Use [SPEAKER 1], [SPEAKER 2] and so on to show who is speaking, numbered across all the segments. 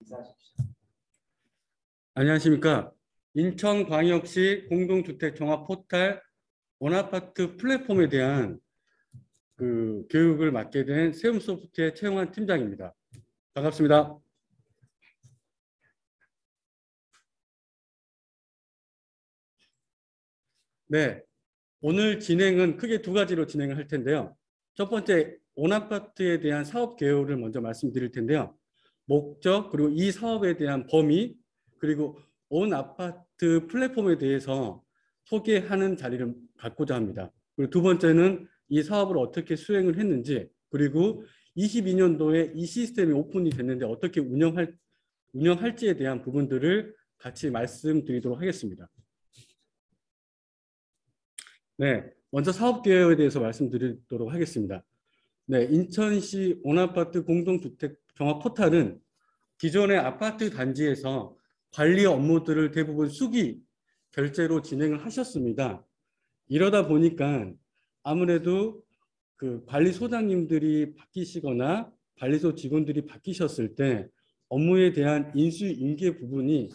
[SPEAKER 1] 인사하십시오.
[SPEAKER 2] 안녕하십니까. 인천광역시 공동주택 종합 포탈 원아파트 플랫폼에 대한 교육을 맡게 된 세움소프트의 최용환 팀장입니다. 반갑습니다. 네, 오늘 진행은 크게 두 가지로 진행을 할 텐데요. 첫 번째, 원아파트에 대한 사업 개요를 먼저 말씀드릴 텐데요. 목적, 그리고 이 사업에 대한 범위, 그리고 원아파트 플랫폼에 대해서 소개하는 자리를 갖고자 합니다. 그리고 두 번째는 이 사업을 어떻게 수행을 했는지, 그리고 22년도에 이 시스템이 오픈이 됐는데 어떻게 운영할지에 대한 부분들을 같이 말씀드리도록 하겠습니다. 네, 먼저 사업 계획에 대해서 말씀드리도록 하겠습니다. 네, 인천시 원아파트 공동주택 종합 포탈은 기존의 아파트 단지에서 관리 업무들을 대부분 수기 결제로 진행을 하셨습니다. 이러다 보니까 아무래도 관리소장님들이 바뀌시거나 관리소 직원들이 바뀌셨을 때 업무에 대한 인수인계 부분이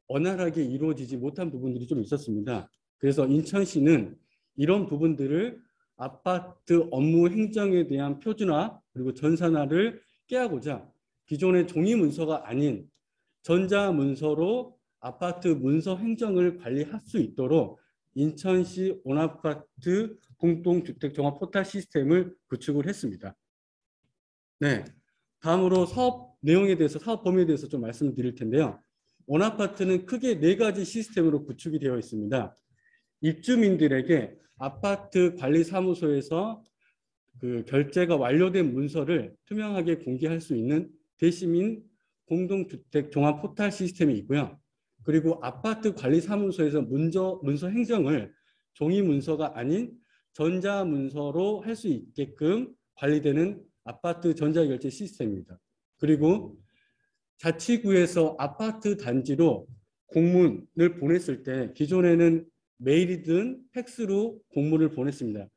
[SPEAKER 2] 원활하게 이루어지지 못한 부분들이 좀 있었습니다. 그래서 인천시는 이런 부분들을 아파트 업무 행정에 대한 표준화 그리고 전산화를 깨하고자 기존의 종이 문서가 아닌 전자문서로 아파트 문서 행정을 관리할 수 있도록 인천시 원아파트 공동주택 종합 포탈 시스템을 구축을 했습니다. 네, 다음으로 사업 내용에 대해서, 사업 범위에 대해서 좀 말씀드릴 텐데요. 원아파트는 크게 4가지 시스템으로 구축이 되어 있습니다. 입주민들에게 아파트 관리사무소에서 결제가 완료된 문서를 투명하게 공개할 수 있는 대시민 공동주택 종합 포탈 시스템이 있고요. 그리고 아파트 관리사무소에서 문서 행정을 종이 문서가 아닌 전자문서로 할 수 있게끔 관리되는 아파트 전자결제 시스템입니다. 그리고 자치구에서 아파트 단지로 공문을 보냈을 때 기존에는 메일이든 팩스로 공문을 보냈습니다.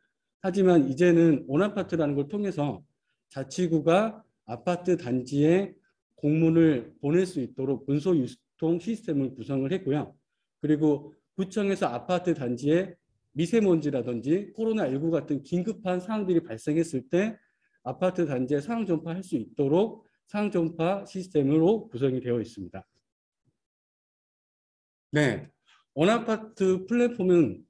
[SPEAKER 2] 하지만 이제는 원아파트라는 걸 통해서 자치구가 아파트 단지에 공문을 보낼 수 있도록 문서 유통 시스템을 구성을 했고요. 그리고 구청에서 아파트 단지에 미세먼지라든지 코로나19 같은 긴급한 상황들이 발생했을 때 아파트 단지에 상황 전파할 수 있도록 상황 전파 시스템으로 구성이 되어 있습니다. 네, 원아파트 플랫폼은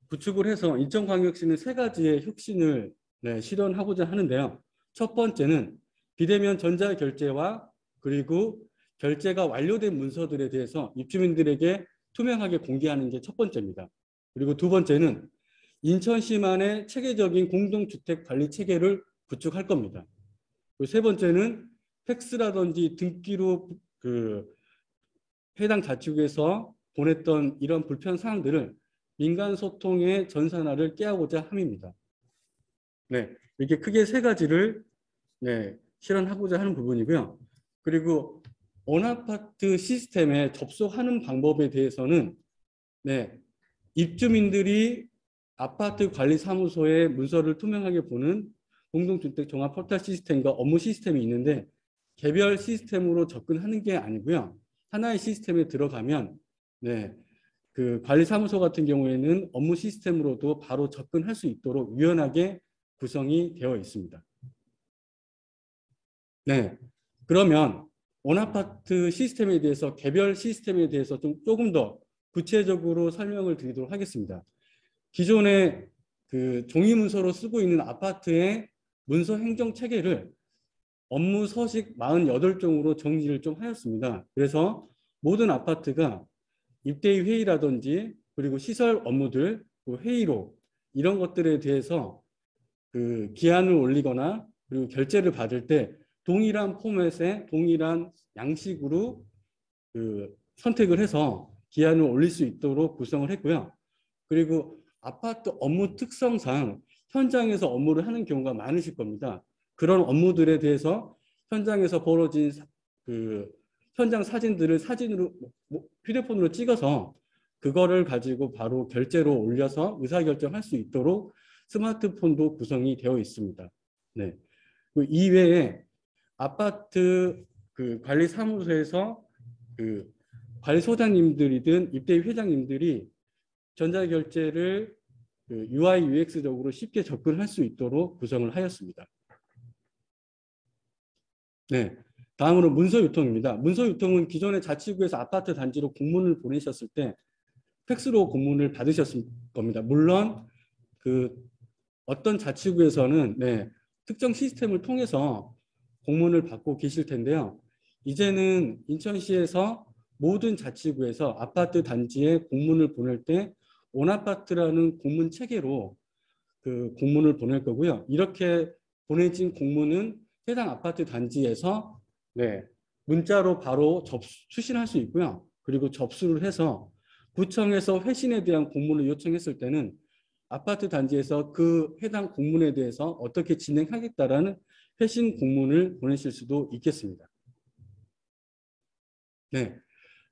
[SPEAKER 2] 구축을 해서 인천광역시는 3가지의 혁신을 실현하고자 하는데요. 첫 번째는 비대면 전자결제와 그리고 결제가 완료된 문서들에 대해서 입주민들에게 투명하게 공개하는 게 첫 번째입니다. 그리고 두 번째는 인천시만의 체계적인 공동주택 관리 체계를 구축할 겁니다. 그리고 세 번째는 팩스라든지 등기로 해당 자치구에서 보냈던 이런 불편 사항들을 민간 소통의 전산화를 깨하고자 함입니다. 네, 이렇게 크게 3가지를 실현하고자 하는 부분이고요. 그리고 원아파트 시스템에 접속하는 방법에 대해서는 입주민들이 아파트 관리사무소의 문서를 투명하게 보는 공동주택 종합 포털 시스템과 업무 시스템이 있는데 개별 시스템으로 접근하는 게 아니고요. 하나의 시스템에 들어가면 관리사무소 같은 경우에는 업무 시스템으로도 바로 접근할 수 있도록 유연하게 구성이 되어 있습니다. 네, 그러면 원아파트 시스템에 대해서 개별 시스템에 대해서 조금 더 구체적으로 설명을 드리도록 하겠습니다. 기존에 종이 문서로 쓰고 있는 아파트의 문서 행정 체계를 업무 서식 48종으로 정리를 좀 하였습니다. 그래서 모든 아파트가 입대위 회의라든지 그리고 시설 업무들, 회의록 이런 것들에 대해서 기한을 올리거나 그리고 결제를 받을 때 동일한 포맷에 동일한 양식으로 선택을 해서 기한을 올릴 수 있도록 구성을 했고요. 그리고 아파트 업무 특성상 현장에서 업무를 하는 경우가 많으실 겁니다. 그런 업무들에 대해서 현장에서 벌어진 현장 사진들을 사진으로 휴대폰으로 찍어서 그거를 가지고 바로 결제로 올려서 의사결정할 수 있도록 스마트폰도 구성이 되어 있습니다. 네. 그 이외에 아파트 그 관리사무소에서 그 관리소장님들이든 입대위 회장님들이 전자결제를 그 UI, UX적으로 쉽게 접근할 수 있도록 구성을 하였습니다. 네, 다음으로 문서유통입니다. 문서유통은 기존의 자치구에서 아파트 단지로 공문을 보내셨을 때 팩스로 공문을 받으셨을 겁니다. 물론 그 어떤 자치구에서는 네, 특정 시스템을 통해서 공문을 받고 계실 텐데요. 이제는 인천시에서 모든 자치구에서 아파트 단지에 공문을 보낼 때 온아파트라는 공문 체계로 그 공문을 보낼 거고요. 이렇게 보내진 공문은 해당 아파트 단지에서 네, 문자로 바로 수신할 수 있고요. 그리고 접수를 해서 구청에서 회신에 대한 공문을 요청했을 때는 아파트 단지에서 그 해당 공문에 대해서 어떻게 진행하겠다라는 회신 공문을 보내실 수도 있겠습니다. 네,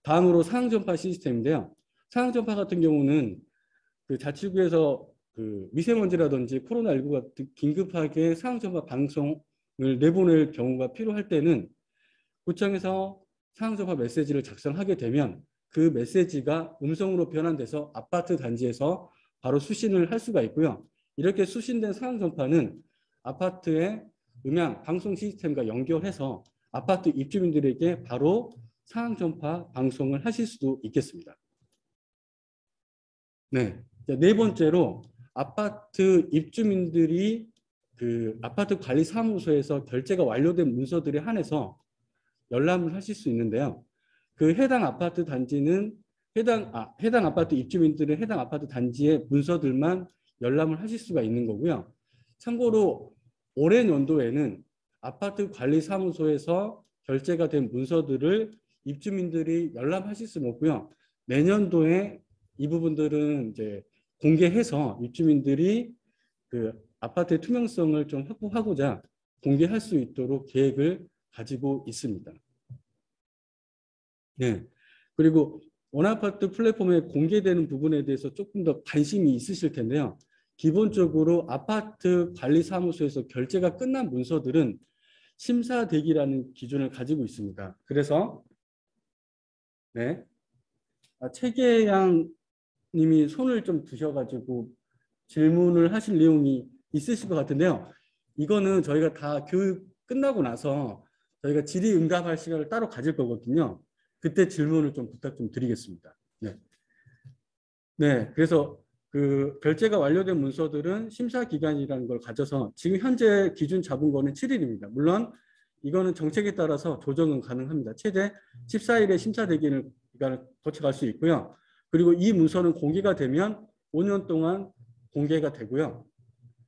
[SPEAKER 2] 다음으로 상황전파 시스템인데요. 상황전파 같은 경우는 그 자치구에서 그 미세먼지라든지 코로나19 같은 긴급하게 상황전파 방송을 내보낼 경우가 필요할 때는 구청에서 상황전파 메시지를 작성하게 되면 그 메시지가 음성으로 변환돼서 아파트 단지에서 바로 수신을 할 수가 있고요. 이렇게 수신된 상황전파는 아파트의 음향 방송 시스템과 연결해서 아파트 입주민들에게 바로 상황전파 방송을 하실 수도 있겠습니다. 네, 네 번째로 아파트 입주민들이 그 아파트 관리 사무소에서 결제가 완료된 문서들에 한해서 열람을 하실 수 있는데요. 그 해당 아파트 단지는 해당 아파트 입주민들은 해당 아파트 단지의 문서들만 열람을 하실 수가 있는 거고요. 참고로 올해 연도에는 아파트 관리 사무소에서 결제가 된 문서들을 입주민들이 열람하실 수는 없고요. 내년도에 이 부분들은 이제 공개해서 입주민들이 그 아파트의 투명성을 좀 확보하고자 공개할 수 있도록 계획을 가지고 있습니다. 네. 그리고 원아파트 플랫폼에 공개되는 부분에 대해서 조금 더 관심이 있으실 텐데요. 기본적으로 아파트 관리사무소에서 결제가 끝난 문서들은 심사 대기라는 기준을 가지고 있습니다. 그래서 네. 최계양 님이 손을 좀 드셔가지고 질문을 하실 내용이 있으실 것 같은데요. 이거는 저희가 다 교육 끝나고 나서 저희가 질의응답할 시간을 따로 가질 거거든요. 그때 질문을 좀 부탁 좀 드리겠습니다. 네. 네, 그래서 그 결제가 완료된 문서들은 심사 기간이라는 걸 가져서 지금 현재 기준 잡은 거는 7일입니다. 물론 이거는 정책에 따라서 조정은 가능합니다. 최대 14일의 심사 대기를 거쳐갈 수 있고요. 그리고 이 문서는 공개가 되면 5년 동안 공개가 되고요.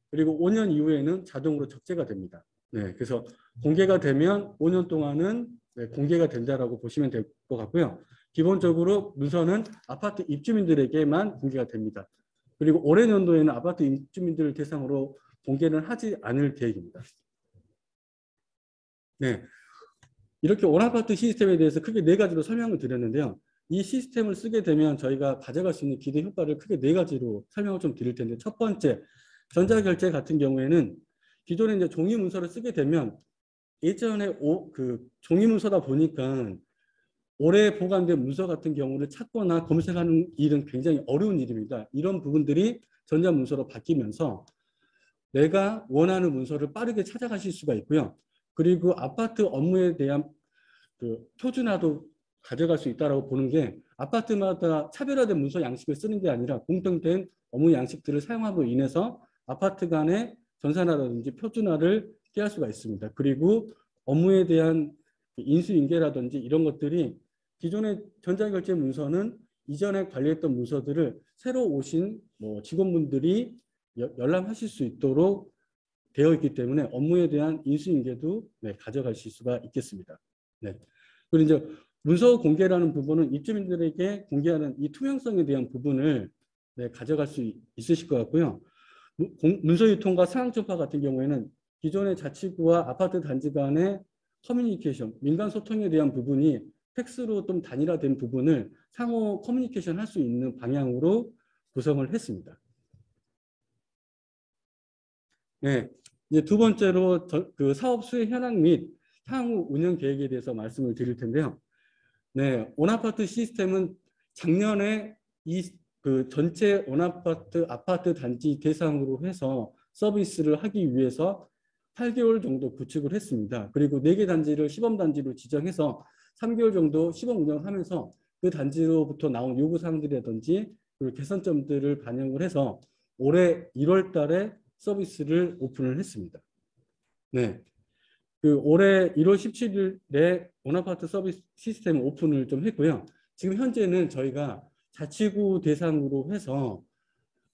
[SPEAKER 2] 그리고 5년 이후에는 자동으로 적재가 됩니다. 네, 그래서 공개가 되면 5년 동안은 네, 공개가 된다라고 보시면 될 것 같고요. 기본적으로 문서는 아파트 입주민들에게만 공개가 됩니다. 그리고 올해 연도에는 아파트 입주민들을 대상으로 공개는 하지 않을 계획입니다. 네, 이렇게 원아파트 시스템에 대해서 크게 네 가지로 설명을 드렸는데요. 이 시스템을 쓰게 되면 저희가 가져갈 수 있는 기대 효과를 크게 네 가지로 설명을 좀 드릴 텐데, 첫 번째, 전자결제 같은 경우에는 기존에 이제 종이 문서를 쓰게 되면 예전에 그 종이 문서다 보니까 오래 보관된 문서 같은 경우를 찾거나 검색하는 일은 굉장히 어려운 일입니다. 이런 부분들이 전자문서로 바뀌면서 내가 원하는 문서를 빠르게 찾아가실 수가 있고요. 그리고 아파트 업무에 대한 그 표준화도 가져갈 수 있다고 보는 게 아파트마다 차별화된 문서 양식을 쓰는 게 아니라 공통된 업무 양식들을 사용함으로 인해서 아파트 간의 전산화라든지 표준화를 꾀할 수가 있습니다. 그리고 업무에 대한 인수인계라든지 이런 것들이 기존의 전자결제 문서는 이전에 관리했던 문서들을 새로 오신 직원분들이 열람하실 수 있도록 되어 있기 때문에 업무에 대한 인수인계도 네, 가져가실 수가 있겠습니다. 네. 그리고 이제 문서 공개라는 부분은 입주민들에게 공개하는 이 투명성에 대한 부분을 네, 가져갈 수 있으실 것 같고요. 문서 유통과 상황전파 같은 경우에는 기존의 자치구와 아파트 단지 간의 커뮤니케이션, 민간 소통에 대한 부분이 팩스로 좀 단일화된 부분을 상호 커뮤니케이션 할 수 있는 방향으로 구성을 했습니다. 네, 이제 두 번째로 그 사업 수혜 현황 및 향후 운영 계획에 대해서 말씀을 드릴 텐데요. 네, 온아파트 시스템은 작년에 그 전체 아파트 단지 대상으로 해서 서비스를 하기 위해서 8개월 정도 구축을 했습니다. 그리고 4개 단지를 시범 단지로 지정해서 3개월 정도 시범 운영하면서 그 단지로부터 나온 요구 사항들이라든지 그리고 개선점들을 반영을 해서 올해 1월 달에 서비스를 오픈을 했습니다. 네. 그 올해 1월 17일에 온아파트 서비스 시스템 오픈을 좀 했고요. 지금 현재는 저희가 자치구 대상으로 해서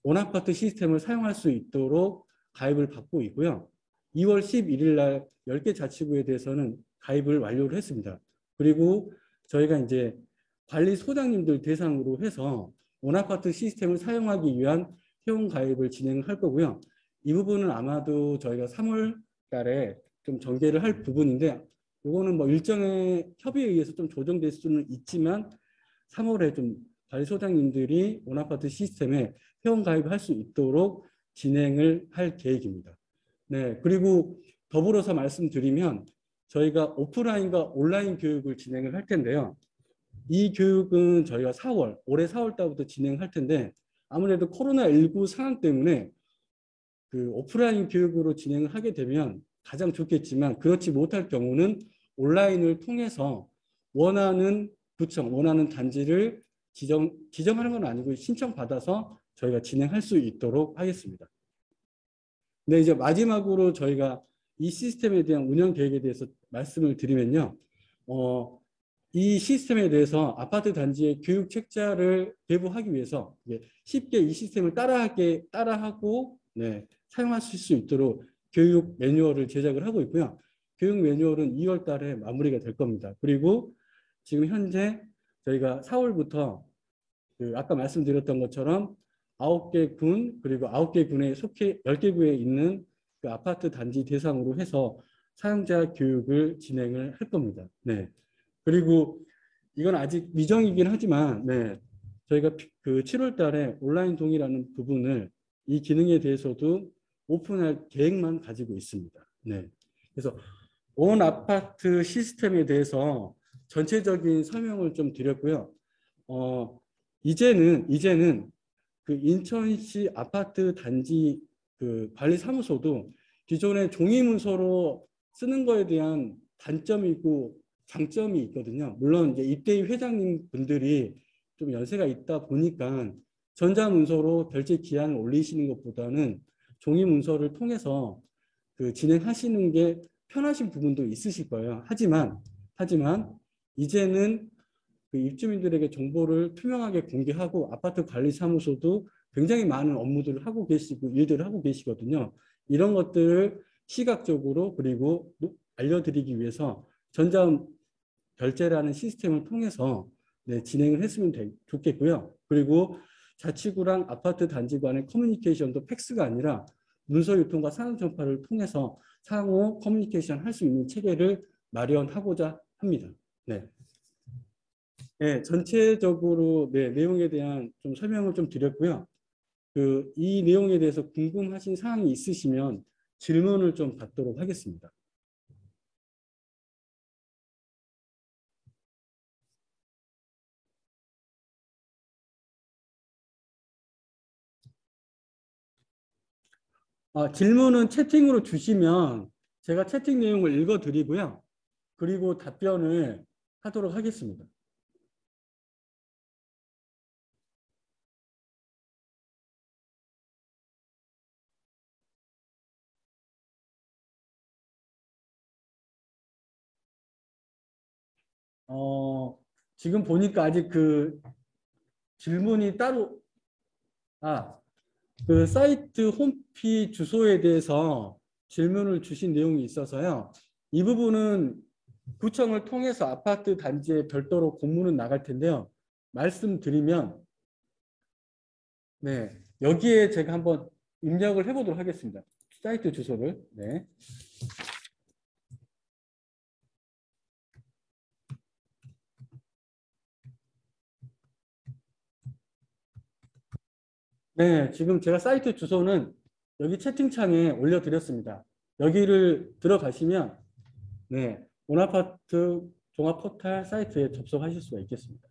[SPEAKER 2] 온아파트 시스템을 사용할 수 있도록 가입을 받고 있고요. 2월 11일 날 10개 자치구에 대해서는 가입을 완료를 했습니다. 그리고 저희가 이제 관리소장님들 대상으로 해서 온아파트 시스템을 사용하기 위한 회원 가입을 진행할 거고요. 이 부분은 아마도 저희가 3월 달에 좀 전개를 할 부분인데 이거는 뭐 일정의 협의에 의해서 좀 조정될 수는 있지만 3월에 좀 관리소장님들이 온아파트 시스템에 회원 가입할 수 있도록 진행을 할 계획입니다. 네, 그리고 더불어서 말씀드리면 저희가 오프라인과 온라인 교육을 진행을 할 텐데요. 이 교육은 저희가 올해 4월 달부터 진행할 텐데 아무래도 코로나19 상황 때문에 그 오프라인 교육으로 진행을 하게 되면 가장 좋겠지만 그렇지 못할 경우는 온라인을 통해서 원하는 구청, 원하는 단지를 지정하는 건 아니고 신청받아서 저희가 진행할 수 있도록 하겠습니다. 네, 이제 마지막으로 저희가 이 시스템에 대한 운영 계획에 대해서 말씀을 드리면요. 이 시스템에 대해서 아파트 단지의 교육 책자를 배부하기 위해서 쉽게 이 시스템을 따라하고 네, 사용하실 수 있도록 교육 매뉴얼을 제작을 하고 있고요. 교육 매뉴얼은 2월 달에 마무리가 될 겁니다. 그리고 지금 현재 저희가 4월부터 그 아까 말씀드렸던 것처럼 9개 군 그리고 9개 군에 속해 10개 구에 있는 그 아파트 단지 대상으로 해서 사용자 교육을 진행을 할 겁니다. 네. 그리고 이건 아직 미정이긴 하지만 네. 저희가 그 7월 달에 온라인 동의라는 부분을 이 기능에 대해서도 오픈할 계획만 가지고 있습니다. 네. 그래서 온 아파트 시스템에 대해서 전체적인 설명을 좀 드렸고요. 이제는 그 인천시 아파트 단지 그 관리사무소도 기존의 종이 문서로 쓰는 거에 대한 단점이 있고 장점이 있거든요. 물론 이제 입대위 회장님 분들이 좀 연세가 있다 보니까 전자문서로 결제 기한을 올리시는 것보다는 종이 문서를 통해서 그 진행하시는 게 편하신 부분도 있으실 거예요. 하지만 이제는 그 입주민들에게 정보를 투명하게 공개하고 아파트 관리사무소도 굉장히 많은 업무들을 하고 계시고 일들을 하고 계시거든요. 이런 것들을 시각적으로 그리고 알려드리기 위해서 전자결제라는 시스템을 통해서 네, 진행을 했으면 좋겠고요. 그리고 자치구랑 아파트 단지 간의 커뮤니케이션도 팩스가 아니라 문서 유통과 산업 전파를 통해서 상호 커뮤니케이션 할 수 있는 체계를 마련하고자 합니다. 네. 네, 전체적으로 네, 내용에 대한 좀 설명을 좀 드렸고요. 이 내용에 대해서 궁금하신 사항이 있으시면 질문을 좀 받도록 하겠습니다. 질문은 채팅으로 주시면 제가 채팅 내용을 읽어드리고요. 그리고 답변을 하도록 하겠습니다. 지금 보니까 아직 그 질문이 따로 그 사이트 홈페이지 주소에 대해서 질문을 주신 내용이 있어서요. 이 부분은 구청을 통해서 아파트 단지에 별도로 공문은 나갈 텐데요. 말씀드리면 네, 여기에 제가 한번 입력을 해보도록 하겠습니다. 사이트 주소를. 네. 네, 지금 제가 사이트 주소는 여기 채팅창에 올려드렸습니다. 여기를 들어가시면 네, 원아파트 종합 포털 사이트에 접속하실 수가 있겠습니다.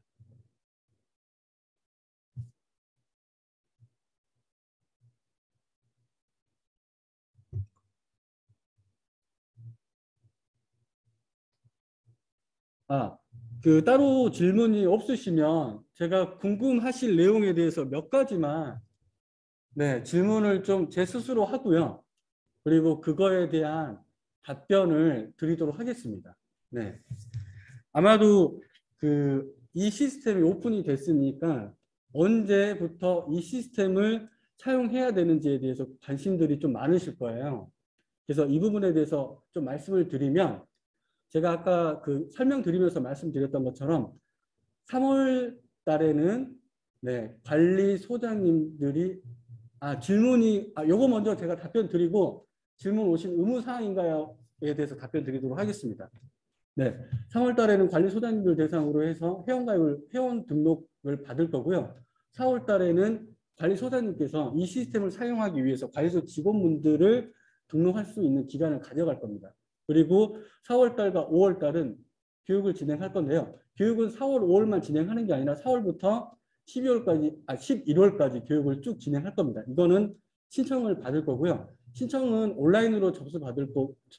[SPEAKER 2] 따로 질문이 없으시면 제가 궁금하실 내용에 대해서 몇 가지만 질문을 좀 제 스스로 하고요. 그리고 그거에 대한 답변을 드리도록 하겠습니다. 네. 아마도 이 시스템이 오픈이 됐으니까 언제부터 이 시스템을 사용해야 되는지에 대해서 관심들이 좀 많으실 거예요. 그래서 이 부분에 대해서 좀 말씀을 드리면 제가 아까 설명드리면서 말씀드렸던 것처럼 3월 달에는 관리소장님들이 요거 먼저 제가 답변 드리고 질문 오신 의무사항인가요에 대해서 답변 드리도록 하겠습니다. 3월 달에는 관리소장님들 대상으로 해서 회원 등록을 받을 거고요. 4월 달에는 관리소장님께서 이 시스템을 사용하기 위해서 관리소 직원분들을 등록할 수 있는 기간을 가져갈 겁니다. 그리고 4월 달과 5월 달은 교육을 진행할 건데요. 교육은 4월, 5월만 진행하는 게 아니라 4월부터 11월까지 교육을 쭉 진행할 겁니다. 이거는 신청을 받을 거고요. 신청은 온라인으로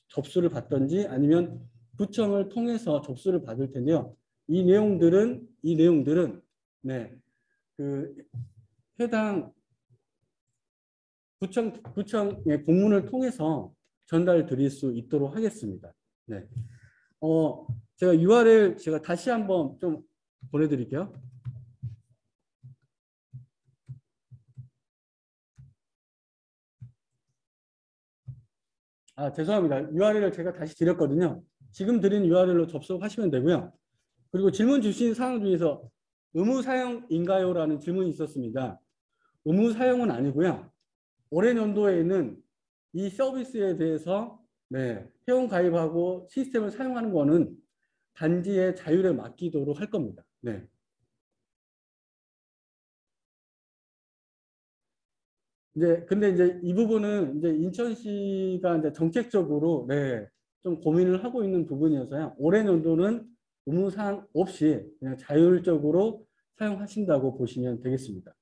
[SPEAKER 2] 접수를 받든지 아니면 구청을 통해서 접수를 받을 텐데요. 이 내용들은 해당 구청의 공문을 통해서 전달 드릴 수 있도록 하겠습니다. 제가 URL 제가 다시 한번 좀 보내드릴게요. 죄송합니다. URL을 제가 다시 드렸거든요. 지금 드린 URL로 접속하시면 되고요. 그리고 질문 주신 사항 중에서 의무 사용인가요? 라는 질문이 있었습니다. 의무 사용은 아니고요. 올해 연도에는 이 서비스에 대해서 회원 가입하고 시스템을 사용하는 거는 단지의 자율에 맡기도록 할 겁니다. 근데 이제 이 부분은 이제 인천시가 이제 정책적으로 좀 고민을 하고 있는 부분이어서요. 올해 연도는 의무사항 없이 그냥 자율적으로 사용하신다고 보시면 되겠습니다.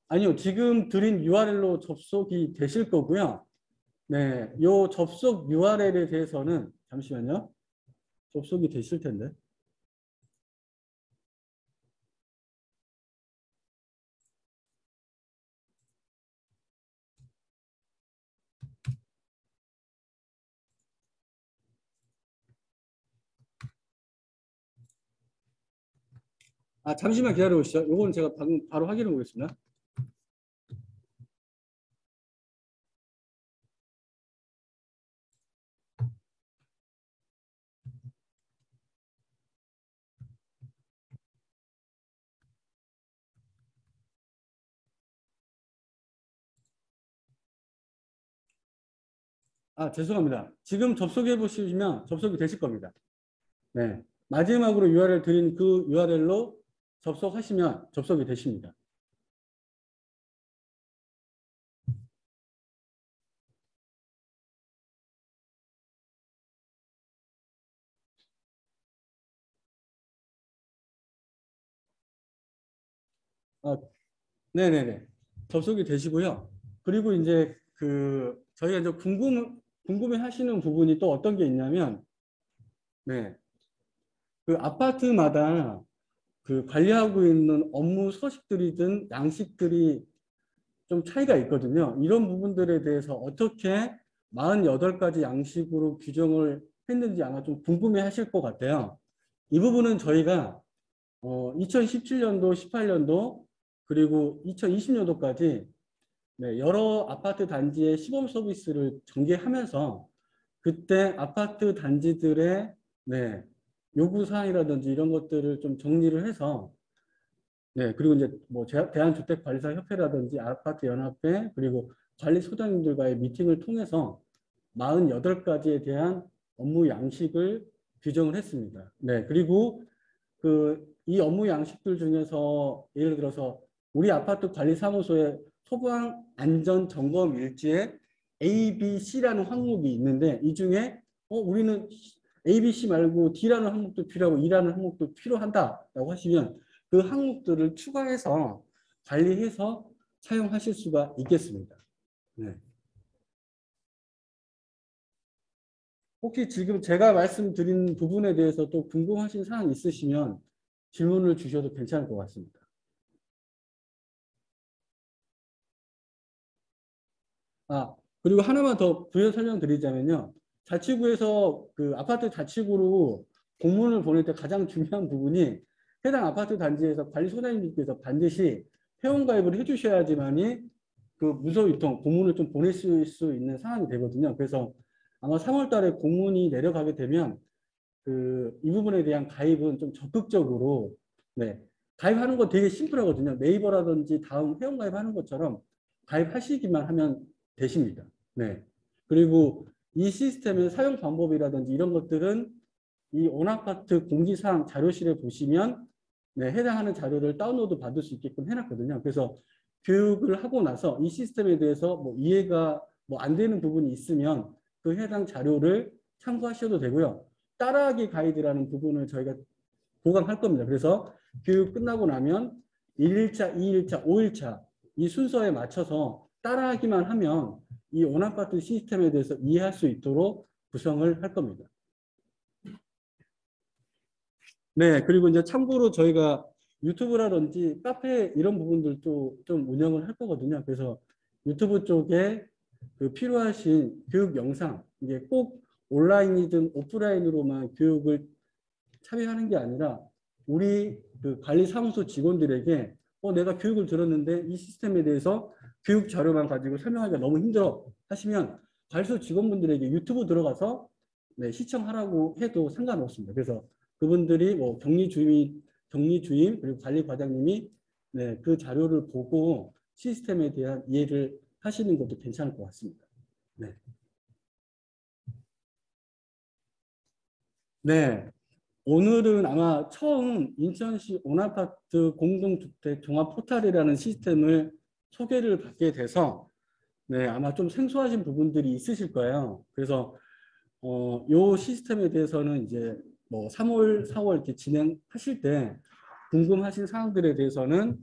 [SPEAKER 2] 아니요. 지금 드린 URL로 접속이 되실 거고요. 요 접속 URL에 대해서는 잠시만요. 접속이 되실 텐데. 잠시만 기다려 보시죠. 요거는 제가 방금 바로 확인해 보겠습니다. 죄송합니다. 지금 접속해 보시면 접속이 되실 겁니다. 마지막으로 URL 드린 그 URL로 접속하시면 접속이 되십니다. 네네네. 접속이 되시고요. 그리고 이제 저희가 이제 궁금해 하시는 부분이 또 어떤 게 있냐면, 아파트마다 관리하고 있는 업무 서식들이든 양식들이 좀 차이가 있거든요. 이런 부분들에 대해서 어떻게 48가지 양식으로 규정을 했는지 아마 좀 궁금해 하실 것 같아요. 이 부분은 저희가 2017년도, 18년도, 그리고 2020년도까지 여러 아파트 단지의 시범 서비스를 전개하면서 그때 아파트 단지들의 요구사항이라든지 이런 것들을 좀 정리를 해서 그리고 이제 뭐 대한주택관리사협회라든지 아파트연합회 그리고 관리소장님들과의 미팅을 통해서 48가지에 대한 업무 양식을 규정을 했습니다. 그리고 이 업무 양식들 중에서 예를 들어서 우리 아파트 관리사무소에 소방 안전 점검 일지에 A, B, C라는 항목이 있는데 이 중에 우리는 A, B, C 말고 D라는 항목도 필요하고 E라는 항목도 필요하다라고 하시면 그 항목들을 추가해서 관리해서 사용하실 수가 있겠습니다. 네. 혹시 지금 제가 말씀드린 부분에 대해서 또 궁금하신 사항 있으시면 질문을 주셔도 괜찮을 것 같습니다. 그리고 하나만 더 부연 설명드리자면요. 자치구에서 그 아파트 자치구로 공문을 보낼 때 가장 중요한 부분이 해당 아파트 단지에서 관리소장님께서 반드시 회원가입을 해주셔야지만이 그 문서 유통 공문을 좀 보내실 수 있는 상황이 되거든요. 그래서 아마 3월 달에 공문이 내려가게 되면 이 부분에 대한 가입은 좀 적극적으로 가입하는 거 되게 심플하거든요. 네이버라든지 다음 회원가입하는 것처럼 가입하시기만 하면 되십니다. 네. 그리고 이 시스템의 사용 방법이라든지 이런 것들은 이 온아파트 공지사항 자료실에 보시면 해당하는 자료를 다운로드 받을 수 있게끔 해놨거든요. 그래서 교육을 하고 나서 이 시스템에 대해서 뭐 이해가 뭐 안 되는 부분이 있으면 그 해당 자료를 참고하셔도 되고요. 따라하기 가이드라는 부분을 저희가 보강할 겁니다. 그래서 교육 끝나고 나면 1일차, 2일차, 5일차 이 순서에 맞춰서 따라하기만 하면 이 온아파트 시스템에 대해서 이해할 수 있도록 구성을 할 겁니다. 네, 그리고 이제 참고로 저희가 유튜브라든지 카페 이런 부분들도 좀 운영을 할 거거든요. 그래서 유튜브 쪽에 그 필요하신 교육 영상, 이게 꼭 온라인이든 오프라인으로만 교육을 참여하는 게 아니라 우리 그 관리사무소 직원들에게 내가 교육을 들었는데 이 시스템에 대해서 교육 자료만 가지고 설명하기가 너무 힘들어 하시면 관리소 직원분들에게 유튜브 들어가서 시청하라고 해도 상관없습니다. 그래서 그분들이 뭐 격리주임 그리고 관리과장님이 그 자료를 보고 시스템에 대한 이해를 하시는 것도 괜찮을 것 같습니다. 네. 네. 오늘은 아마 처음 인천시 온아파트 공동주택 종합포탈이라는 시스템을 소개를 받게 돼서 아마 좀 생소하신 부분들이 있으실 거예요. 그래서 요 시스템에 대해서는 이제 뭐 3월, 4월 이렇게 진행하실 때 궁금하신 사항들에 대해서는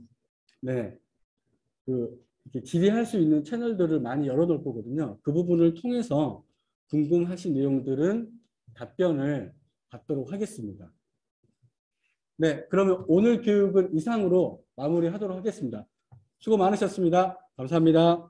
[SPEAKER 2] 이렇게 질의할 수 있는 채널들을 많이 열어놓을 거거든요. 그 부분을 통해서 궁금하신 내용들은 답변을 받도록 하겠습니다. 네, 그러면 오늘 교육은 이상으로 마무리하도록 하겠습니다. 수고 많으셨습니다. 감사합니다.